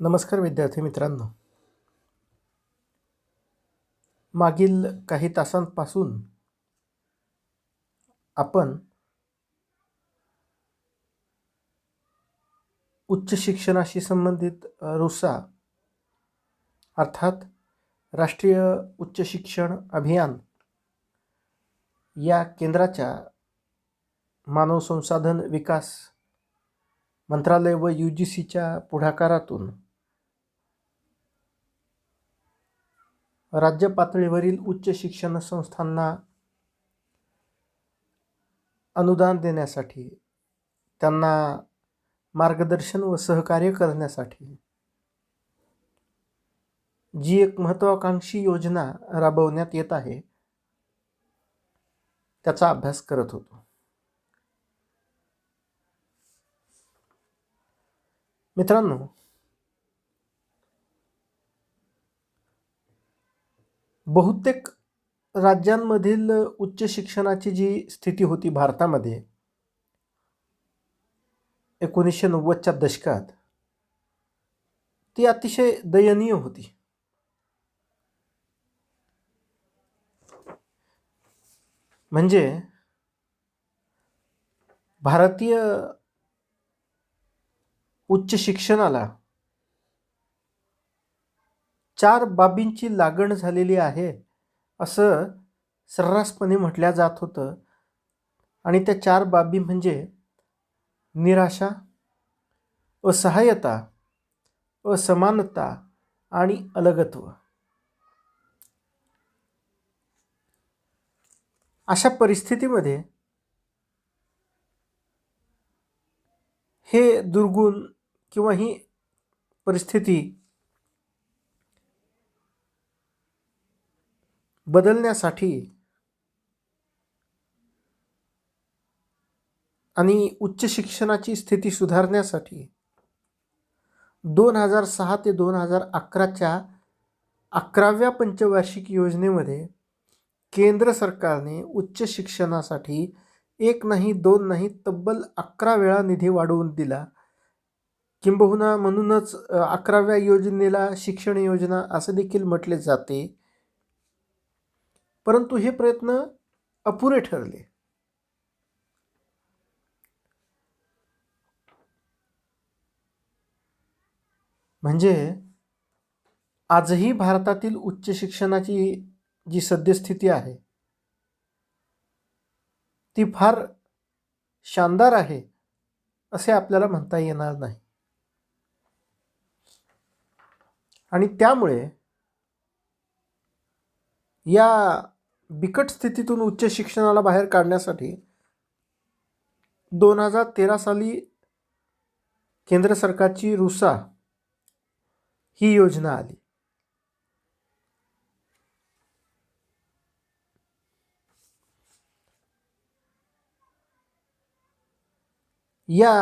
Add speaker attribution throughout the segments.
Speaker 1: नमस्कार विद्यार्थी मित्रांनो. मागील काही तासांपासून आपण उच्च शिक्षणाशी संबंधित रुसा अर्थात राष्ट्रीय उच्च शिक्षण अभियान या केंद्राच्या मानव संसाधन विकास मंत्रालय व UGCच्या पुढाकारातून राज्य पातळीवरील उच्च शिक्षण संस्थांना अनुदान देण्यासाठी, त्यांना मार्गदर्शन व सहकार्य करण्यासाठी जी एक महत्त्वाकांक्षी योजना राबवण्यात येत आहे त्याचा अभ्यास करत होतो. मित्रांनो, बहुतेक राज्यांमधील उच्च शिक्षणाची जी स्थिती होती भारतामध्ये 1990च्या दशकात, ती अतिशय दयनीय होती. म्हणजे भारतीय उच्च शिक्षणाला 4 बाबींची लागण झालेली आहे असं सर्रासपणे म्हटल्या जात होतं. आणि त्या 4 बाबी म्हणजे निराशा, असहाय्यता, असमानता आणि अलगत्व. अशा परिस्थितीमध्ये हे दुर्गुण किंवा ही परिस्थिती बदलण्यासाठी आणि उच्च शिक्षणाची स्थिती सुधारण्यासाठी 2006 ते 2011च्या 11व्या पंचवार्षिक योजनेमध्ये केंद्र सरकारने उच्च शिक्षणासाठी 1 नाही 2 नाही तब्बल 11 वेळा निधी वाढवून दिला. किंबहुना म्हणूनच 11व्या योजनेला शिक्षण योजना असे देखील म्हटले जाते. परंतु हे प्रयत्न अपुरे ठरले. म्हणजे आजही भारतातील उच्च शिक्षणाची जी सद्यस्थिती आहे ती फार शानदार आहे असे आपल्याला म्हणता येणार नाही. आणि त्यामुळे या बिकट स्थितीतून उच्च शिक्षणाला बाहेर काढण्यासाठी 2013 साली केंद्र सरकारची रुसा ही योजना आली. या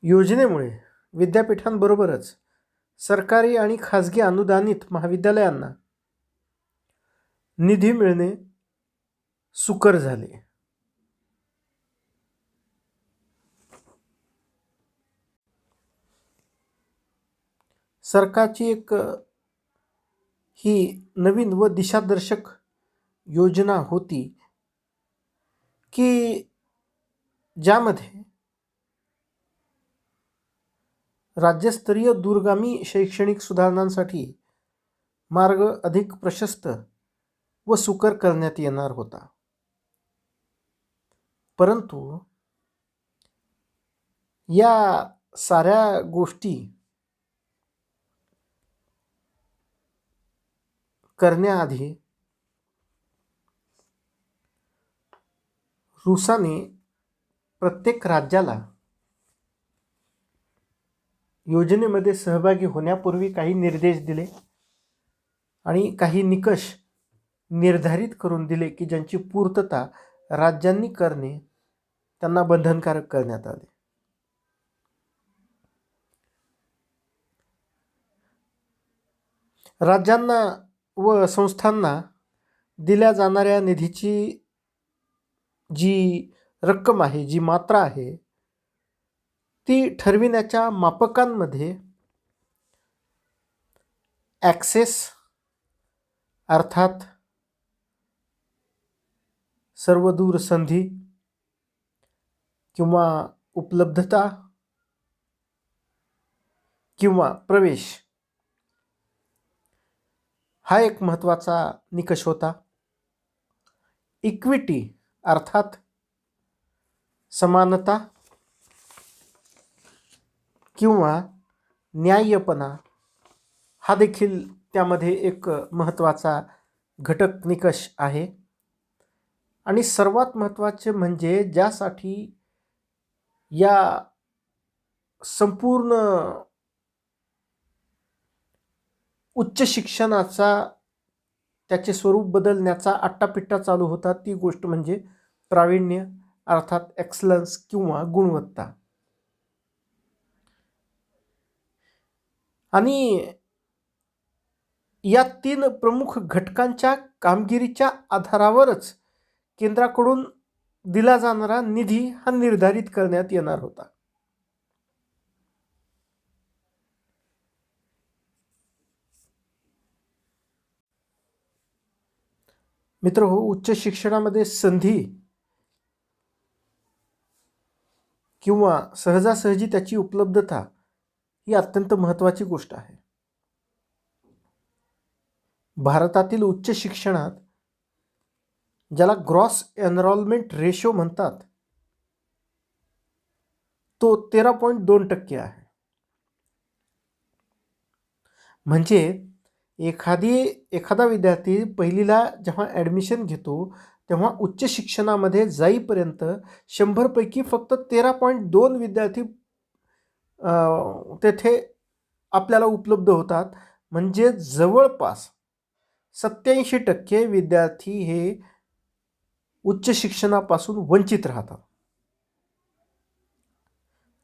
Speaker 1: योजनेमुळे विद्यापीठांबरोबरच सरकारी आणि खाजगी अनुदानित महाविद्यालयांना निधी मिळणे सुकर झाले. सरकारची एक ही नवीन व दिशादर्शक योजना होती की ज्यामध्ये राज्यस्तरीय दूरगामी शैक्षणिक सुधारणांसाठी मार्ग अधिक प्रशस्त व सुकर करण्यात येणार होता. परंतु या साऱ्या गोष्टी करण्याआधी रुसाने प्रत्येक राज्याला योजनेमध्ये सहभागी होण्यापूर्वी काही निर्देश दिले आणि काही निकष निर्धारित करून दिले की ज्यांची पूर्तता राज्यांनी करणे त्यांना बंधनकारक करण्यात आले. राज्यांना व संस्थांना दिल्या जाणाऱ्या निधीची जी रक्कम आहे, जी मात्रा आहे, ती ठरविण्याच्या मापकांमध्ये ॲक्सेस अर्थात सर्वदूर संधी किंवा उपलब्धता किंवा प्रवेश हा एक महत्त्वाचा निकष होता. इक्विटी अर्थात समानता किंवा न्याय्यपणा हा देखील त्यामध्ये एक महत्त्वाचा घटक निकष आहे. आणि सर्वात महत्त्वाचे म्हणजे ज्यासाठी या संपूर्ण उच्च शिक्षणाचा त्याचे स्वरूप बदलण्याचा आट्टापिट्टा चालू होता, ती गोष्ट म्हणजे प्रावीण्य अर्थात एक्सलन्स किंवा गुणवत्ता. आणि या 3 प्रमुख घटकांच्या कामगिरीच्या आधारावरच केंद्राकडून दिला जाणारा निधी हा निर्धारित करण्यात येणार होता. मित्रहो, उच्च शिक्षणामध्ये संधी किंवा सहजासहजी त्याची उपलब्धता ही अत्यंत महत्त्वाची गोष्ट आहे. भारतातील उच्च शिक्षणात ज्याला ग्रॉस एनरोलमेंट रेशो म्हणतात तो 13.2% आहे. म्हणजे एखादा विद्यार्थी पहिलीला जेव्हा ॲडमिशन घेतो तेव्हा उच्च शिक्षणामध्ये जाईपर्यंत 100पैकी फक्त 13.2 विद्यार्थी तेथे आपल्याला उपलब्ध होतात. म्हणजे जवळपास 87% विद्यार्थी हे उच्च शिक्षणापासून वंचित राहतात.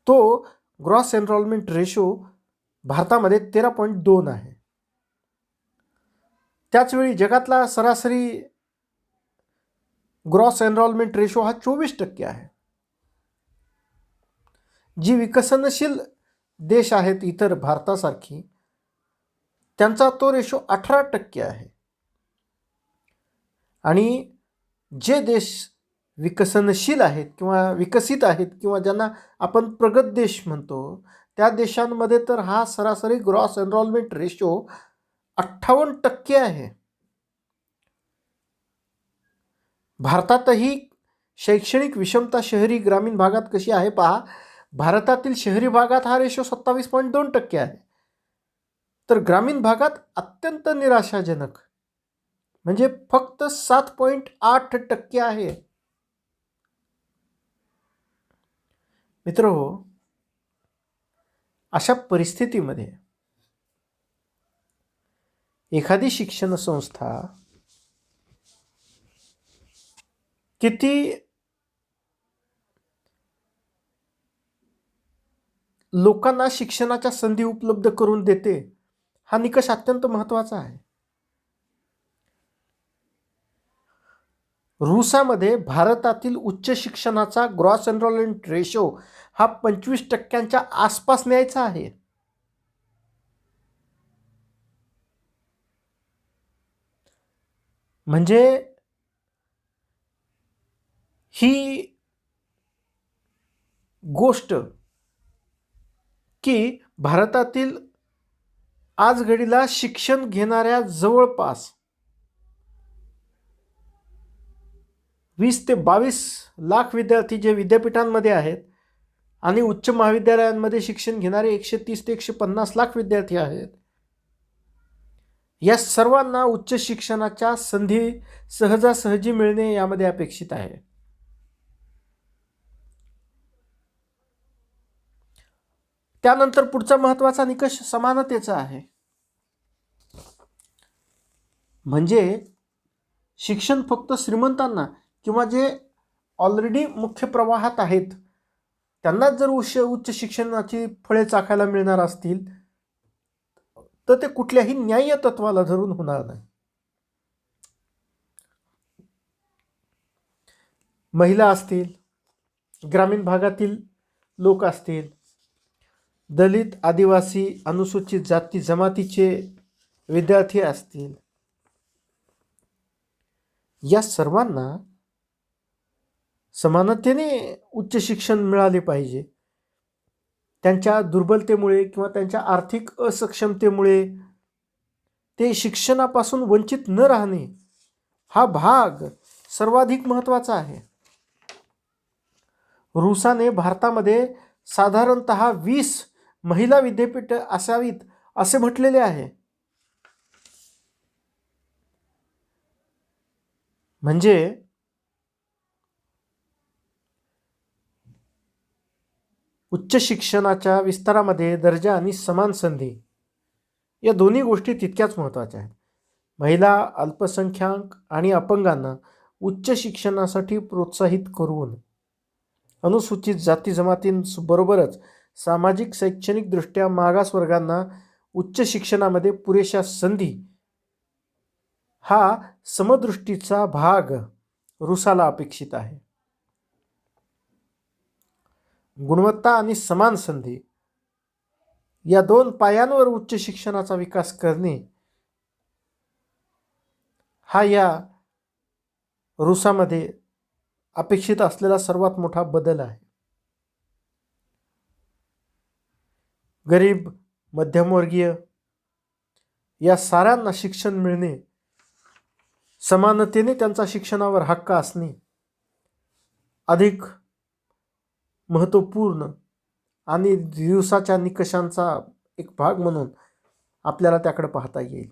Speaker 1: तो ग्रॉस एनरोलमेंट रेशो भारतामध्ये 13.2 आहे. त्याचवेळी जगातला सरासरी ग्रॉस एनरोलमेंट रेशो हा 24% आहे. जी विकसनशील देश आहेत इतर भारतासारखी, त्यांचा तो रेशो 18% आहे. आणि जे देश विकसनशील आहेत किंवा विकसित आहेत किंवा ज्यांना आपण प्रगत देश म्हणतो, त्या देशांमध्ये तर हा सरासरी ग्रॉस एनरोलमेंट रेशो 58% आहे. भारतातही शैक्षणिक विषमता शहरी ग्रामीण भागात कशी आहे पहा. भारतातील शहरी भागात हा रेशो 27.2% आहे, तर ग्रामीण भागात अत्यंत निराशाजनक म्हणजे फक्त 7.8% आहे. मित्रहो, अशा परिस्थितीमध्ये एखादी शिक्षण संस्था किती लोकांना शिक्षणाच्या संधी उपलब्ध करून देते हा निकष अत्यंत महत्त्वाचा आहे. रुसामध्ये भारतातील उच्च शिक्षणाचा ग्रॉस एनरोलमेंट रेशो हा 25%च्या आसपास न्यायचा आहे. म्हणजे ही गोष्ट की भारतातील आज घडीला शिक्षण घेणाऱ्या जवळपास 20 ते 22 लाख विद्यार्थी जे विद्यापीठांमध्ये आहेत आणि उच्च महाविद्यालयांमध्ये शिक्षण घेणारे 130 ते 150 लाख विद्यार्थी आहेत. या सर्वांना उच्च शिक्षणाच्या संधी सहजासहजी मिळणे यामध्ये अपेक्षित आहे. त्यानंतर पुढचा महत्त्वाचा निकष समानतेचा आहे. म्हणजे शिक्षण फक्त श्रीमंतांना किंवा जे ऑलरेडी मुख्य प्रवाहात आहेत त्यांनाच जर उच्च शिक्षणाची फळे चाखायला मिळणार असतील तर ते कुठल्याही न्याय्य तत्वाला धरून होणार नाही. महिला असतील, ग्रामीण भागातील लोक असतील, दलित, आदिवासी, अनुसूचित जाती जमातीचे विद्यार्थी असतील, या सर्वांना समानतेने उच्च शिक्षण मिळाले पाहिजे. त्यांच्या दुर्बलतेमुळे किंवा त्यांच्या आर्थिक असक्षमतेमुळे ते शिक्षणापासून वंचित न राहणे हा भाग सर्वाधिक महत्त्वाचा आहे. रुसाने भारतामध्ये साधारणतः 20 महिला विद्यापीठ असावीत असे म्हटलेले आहे. म्हणजे उच्च शिक्षणाच्या विस्तारामध्ये दर्जा आणि समान संधी या दोन्ही गोष्टी तितक्याच महत्त्वाच्या आहेत. महिला, अल्पसंख्याक आणि अपंगांना उच्च शिक्षणासाठी प्रोत्साहित करून अनुसूचित जाती जमातींबरोबरच सामाजिक शैक्षणिकदृष्ट्या मागास वर्गांना उच्च शिक्षणामध्ये पुरेशा संधी हा समदृष्टीचा भाग रुसाला अपेक्षित आहे. गुणवत्ता आणि समान संधी या दोन पायांवर उच्च शिक्षणाचा विकास करणे हा या रुसामध्ये अपेक्षित असलेला सर्वात मोठा बदल आहे. गरीब, मध्यमवर्गीय या साऱ्यांना शिक्षण मिळणे, समानतेने त्यांचा शिक्षणावर हक्क असणे अधिक महत्त्वपूर्ण आणि दिवसाच्या निकषांचा एक भाग म्हणून आपल्याला त्याकडे पाहता येईल.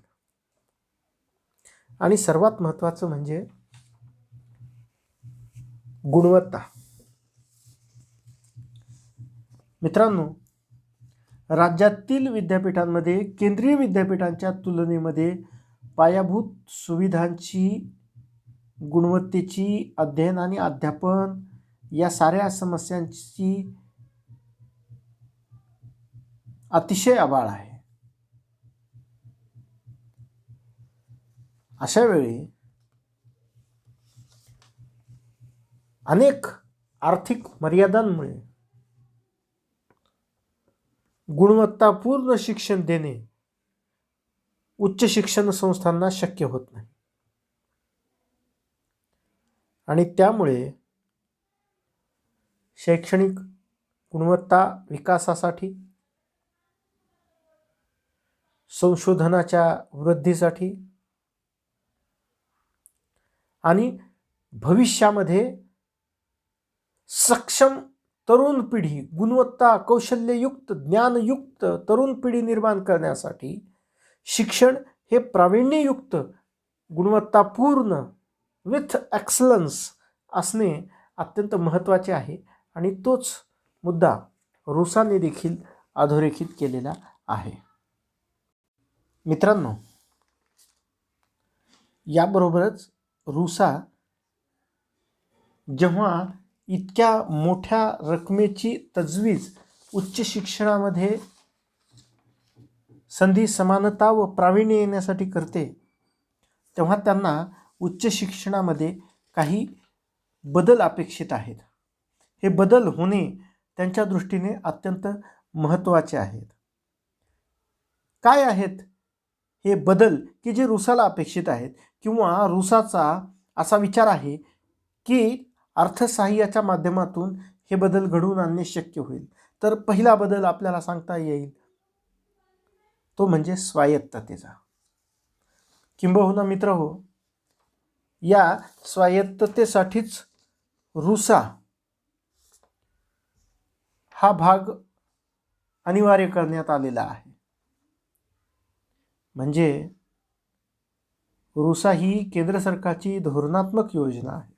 Speaker 1: आणि सर्वात महत्त्वाचं म्हणजे गुणवत्ता. मित्रांनो, राज्यातील विद्यापीठांमध्ये केंद्रीय विद्यापीठांच्या तुलनेमध्ये पायाभूत सुविधांची, गुणवत्तेची, अध्ययन आणि अध्यापन या साऱ्या समस्यांची अतिशय अभाव आहे. अशा वेळी अनेक आर्थिक मर्यादांमुळे गुणवत्तापूर्ण शिक्षण देणे उच्च शिक्षण संस्थांना शक्य होत नाही. आणि त्यामुळे शैक्षणिक गुणवत्ता विकासासाठी, संशोधनाच्या वृद्धीसाठी आणि भविष्यामध्ये सक्षम तरुण पिढी, गुणवत्ता, कौशल्ययुक्त, ज्ञानयुक्त तरुण पिढी निर्माण करण्यासाठी शिक्षण हे प्रावीण्ययुक्त, गुणवत्तापूर्ण, विथ एक्सलन्स असणे अत्यंत महत्त्वाचे आहे. आणि तोच मुद्दा रुसाने देखील अधोरेखित केलेला आहे. मित्रांनो, याबरोबरच रुसा जेव्हा इतक्या मोठ्या रकमेची तजवीज उच्च शिक्षणामध्ये संधी समानता व प्रावीण्य येण्यासाठी करते, तेव्हा त्यांना उच्च शिक्षणामध्ये काही बदल अपेक्षित आहेत. हे बदल होणे त्यांच्या दृष्टीने अत्यंत महत्त्वाचे आहेत. काय आहेत हे बदल की जे रुसाला अपेक्षित आहेत, किंवा रुसाचा असा विचार आहे की अर्थसहाय्याच्या माध्यमातून हे बदल घडवून आणणे शक्य होईल? तर पहिला बदल आपल्याला सांगता येईल तो म्हणजे स्वायत्ततेचा. किंबहुना मित्रहो, या स्वायत्ततेसाठीच रुसा हा भाग अनिवार्य करण्यात आलेला आहे. म्हणजे रुसा ही केंद्र सरकारची धोरणात्मक योजना आहे.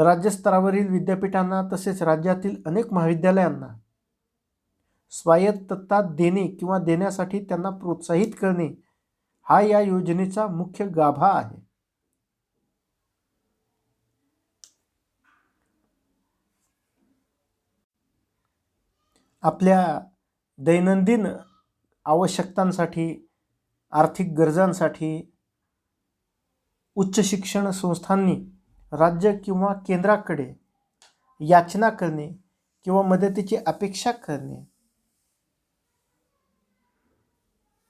Speaker 1: राज्यस्तरावरील विद्यापीठांना तसेच राज्यातील अनेक महाविद्यालयांना स्वायत्तता देणे किंवा देण्यासाठी त्यांना प्रोत्साहित करणे हा या योजनेचा मुख्य गाभा आहे. आपल्या दैनंदिन आवश्यकतांसाठी, आर्थिक गरजांसाठी उच्च शिक्षण संस्थांनी राज्य किंवा केंद्राकडे याचना करणे किंवा मदतीची अपेक्षा करणे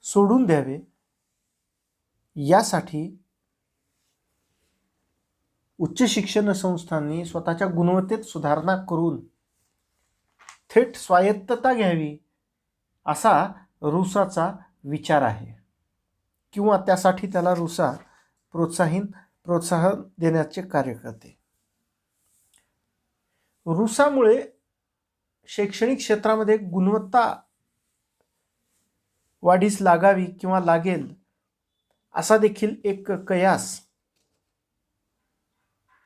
Speaker 1: सोडून द्यावे, यासाठी उच्च शिक्षण संस्थांनी स्वतःच्या गुणवत्तेत सुधारणा करून थेट स्वायत्तता घ्यावी, असा रुसाचा विचार आहे किंवा त्यासाठी त्याला रुसा प्रोत्साहन देण्याचे कार्य करते. रुसामुळे शैक्षणिक क्षेत्रामध्ये गुणवत्ता वाढीस लागावी किंवा लागेल असा देखील एक कयास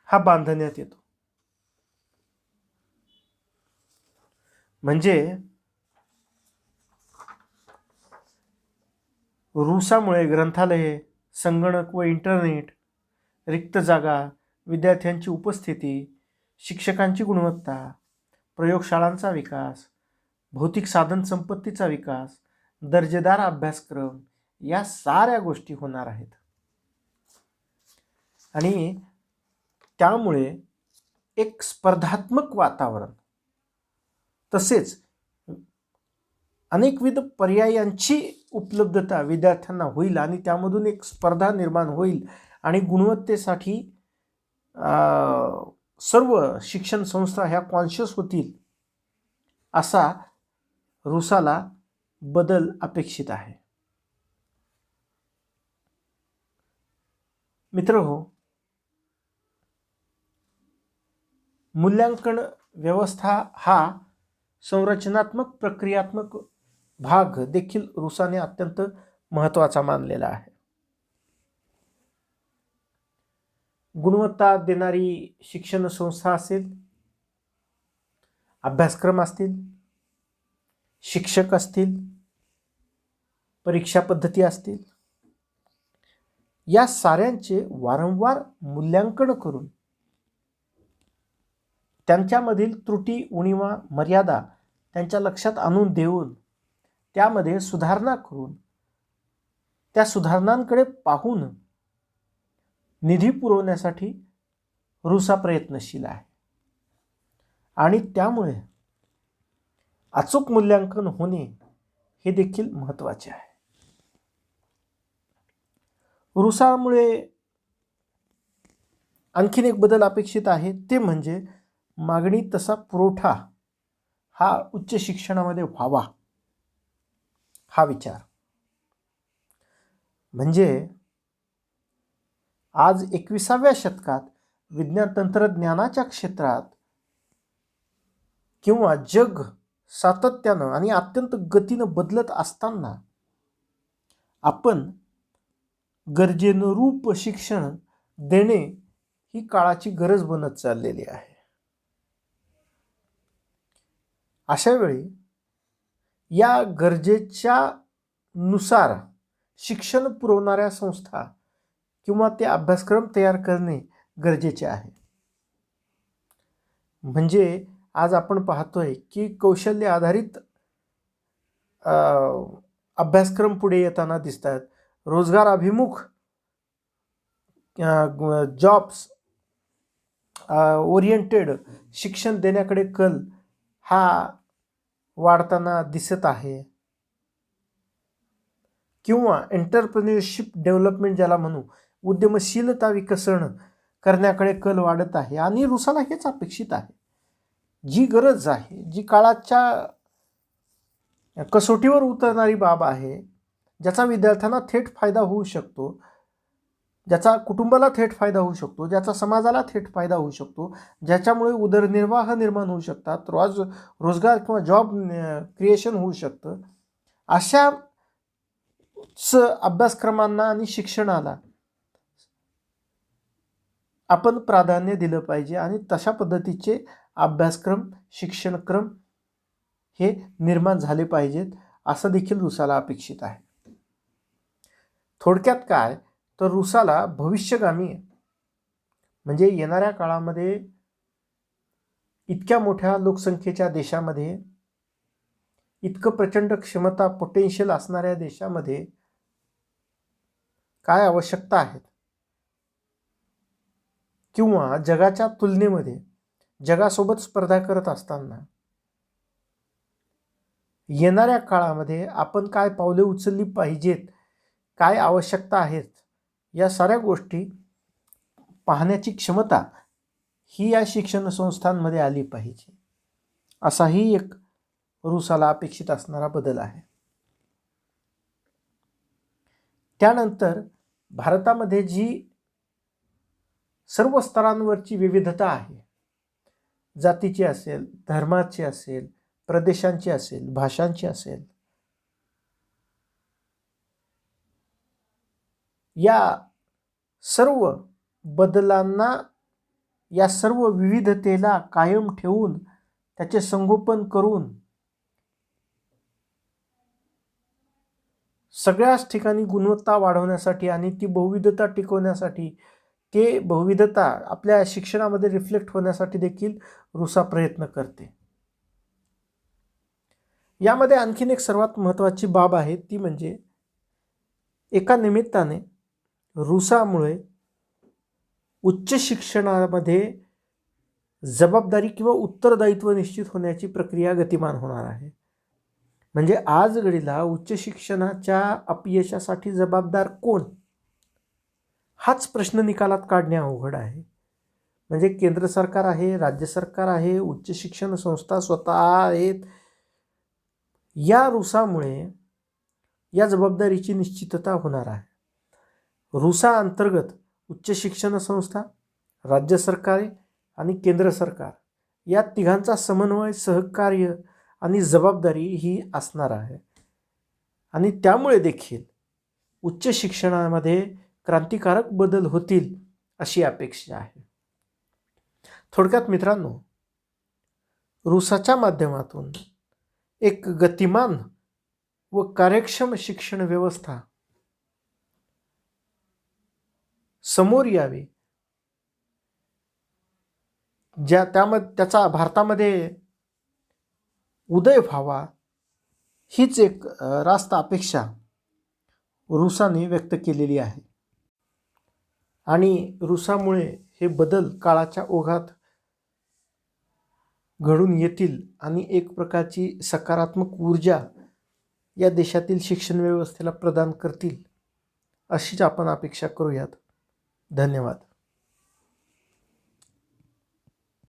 Speaker 1: हा बांधण्यात येतो. म्हणजे रुसामुळे ग्रंथालये, संगणक व इंटरनेट, रिक्त जागा, विद्यार्थ्यांची उपस्थिती, शिक्षकांची गुणवत्ता, प्रयोगशाळांचा विकास, भौतिक साधन संपत्तीचा विकास, दर्जेदार अभ्यासक्रम, या साऱ्या गोष्टी होणार आहेत. आणि त्यामुळे एक स्पर्धात्मक वातावरण तसेच अनेकविध पर्यायांची उपलब्धता विद्यार्थ्यांना होईल आणि त्यामधून एक स्पर्धा निर्माण होईल आणि गुणवत्तेसाठी सर्व शिक्षण संस्था ह्या कॉन्शियस होतील, असा रुसाला बदल अपेक्षित आहे. मित्रहो, मूल्यांकन व्यवस्था हा संरचनात्मक प्रक्रियात्मक भाग देखील रुसाने अत्यंत महत्त्वाचा मानलेला आहे. गुणवत्ता देणारी शिक्षण संस्था असेल, अभ्यासक्रम असतील, शिक्षक असतील, परीक्षा पद्धती असतील, या साऱ्यांचे वारंवार मूल्यांकन करून त्यांच्यामधील त्रुटी, उणिवा, मर्यादा त्यांच्या लक्षात आणून देऊन त्यामध्ये सुधारणा करून त्या सुधारणांकडे पाहून निधी पुरवण्यासाठी रुसा प्रयत्नशील आहे. आणि त्यामुळे अचूक मूल्यांकन होणे हे देखील महत्त्वाचे आहे. रुसामुळे आणखीन एक बदल अपेक्षित आहे, ते म्हणजे मागणी तसा पुरवठा हा उच्च शिक्षणामध्ये व्हावा, हा विचार. म्हणजे आज 21व्या शतकात विज्ञान तंत्रज्ञानाच्या क्षेत्रात किंवा जग सातत्यानं आणि अत्यंत गतीनं बदलत असताना आपण गरजेनुरूप शिक्षण देणे ही काळाची गरज बनत चाललेली आहे. अशा वेळी या गरजेच्या नुसार शिक्षण पुरवणाऱ्या संस्था किंवा ते अभ्यासक्रम तयार करणे गरजेचे आहे. म्हणजे आज आपण पाहतोय की कौशल्य आधारित अभ्यासक्रम पुढे येताना दिसतात. रोजगार अभिमुख जॉब्स ओरिएंटेड शिक्षण देण्याकडे कल हा वाढताना दिसत आहे. किंवा एंटरप्रेन्युअरशिप डेव्हलपमेंट ज्याला म्हणू, उद्यमशीलता विकसन करण्याकडे कल वाढत आहे. आणि रुसाला हेच अपेक्षित आहे. जी गरज आहे, जी काळाच्या कसोटीवर उतरणारी बाब आहे, ज्याचा विद्यार्थ्यांना थेट फायदा होऊ शकतो, ज्याचा कुटुंबाला थेट फायदा होऊ शकतो, ज्याचा समाजाला थेट फायदा होऊ शकतो, ज्याच्यामुळे उदरनिर्वाह निर्माण होऊ शकतात, रोजगार किंवा जॉब क्रिएशन होऊ शकतं, अशा अभ्यासक्रमांना आणि शिक्षणाला आपण प्राधान्य दिलं पाहिजे. आणि तशा पद्धतीचे अभ्यासक्रम, शिक्षणक्रम हे निर्माण झाले पाहिजेत, असं देखील रुसाला अपेक्षित आहे. थोडक्यात काय तर रुसाला भविष्यगामी म्हणजे येणाऱ्या काळामध्ये इतक्या मोठ्या लोकसंख्येच्या देशामध्ये, इतकं प्रचंड क्षमता पोटेन्शियल असणाऱ्या देशामध्ये काय आवश्यकता आहेत किंवा जगाच्या तुलनेमध्ये जगासोबत स्पर्धा करत असताना येणाऱ्या काळामध्ये आपण काय पावले उचलली पाहिजेत, काय आवश्यकता आहेत, या साऱ्या गोष्टी पाहण्याची क्षमता ही या शिक्षण संस्थांमध्ये आली पाहिजे. असाही एक रुसाला अपेक्षित असणारा बदल आहे. त्यानंतर भारतामध्ये जी सर्व स्तरांवरची विविधता आहे, जातीची असेल, धर्माची असेल, प्रदेशांची असेल, भाषांची असेल, या सर्व बदलांना, या सर्व विविधतेला कायम ठेवून त्याचे संगोपन करून सगळ्याच ठिकाणी गुणवत्ता वाढवण्यासाठी आणि ती बहुविधता टिकवण्यासाठी, ते बहुविधता आपल्या शिक्षणामध्ये रिफ्लेक्ट होण्यासाठी देखील रुसा प्रयत्न करते. यामध्ये आणखीन एक सर्वात महत्त्वाची बाब आहे, ती म्हणजे एका निमित्ताने रुसामुळे उच्च शिक्षणामध्ये जबाबदारी किंवा उत्तरदायित्व निश्चित होण्याची प्रक्रिया गतिमान होणार आहे. म्हणजे आज घडीला उच्च शिक्षणाच्या अपयशासाठी जबाबदार कोण, हाच प्रश्न निकालात काढणे अवघड आहे. म्हणजे केंद्र सरकार आहे, राज्य सरकार आहे, उच्च शिक्षण संस्था स्वतः आहेत. या रुसामुळे या जबाबदारीची निश्चितता होणार आहे. रुसा अंतर्गत उच्च शिक्षण संस्था, राज्य सरकारे आणि केंद्र सरकार या तिघांचा समन्वय, सहकार्य आणि जबाबदारी ही असणार आहे. आणि त्यामुळे देखील उच्च शिक्षणामध्ये क्रांतिकारक बदल होतील अशी अपेक्षा आहे. थोडक्यात मित्रांनो, रुसाच्या माध्यमातून एक गतिमान व कार्यक्षम शिक्षण व्यवस्था समोर यावी, त्याचा भारतामध्ये उदय व्हावा, हीच एक रास्त अपेक्षा रुसाने व्यक्त केलेली आहे. आणि रुसामुळे हे बदल काळाच्या ओघात घडून येतील आणि एक प्रकारची सकारात्मक ऊर्जा या देशातील शिक्षण व्यवस्थेला प्रदान करतील, अशीच आपण अपेक्षा करूयात. धन्यवाद.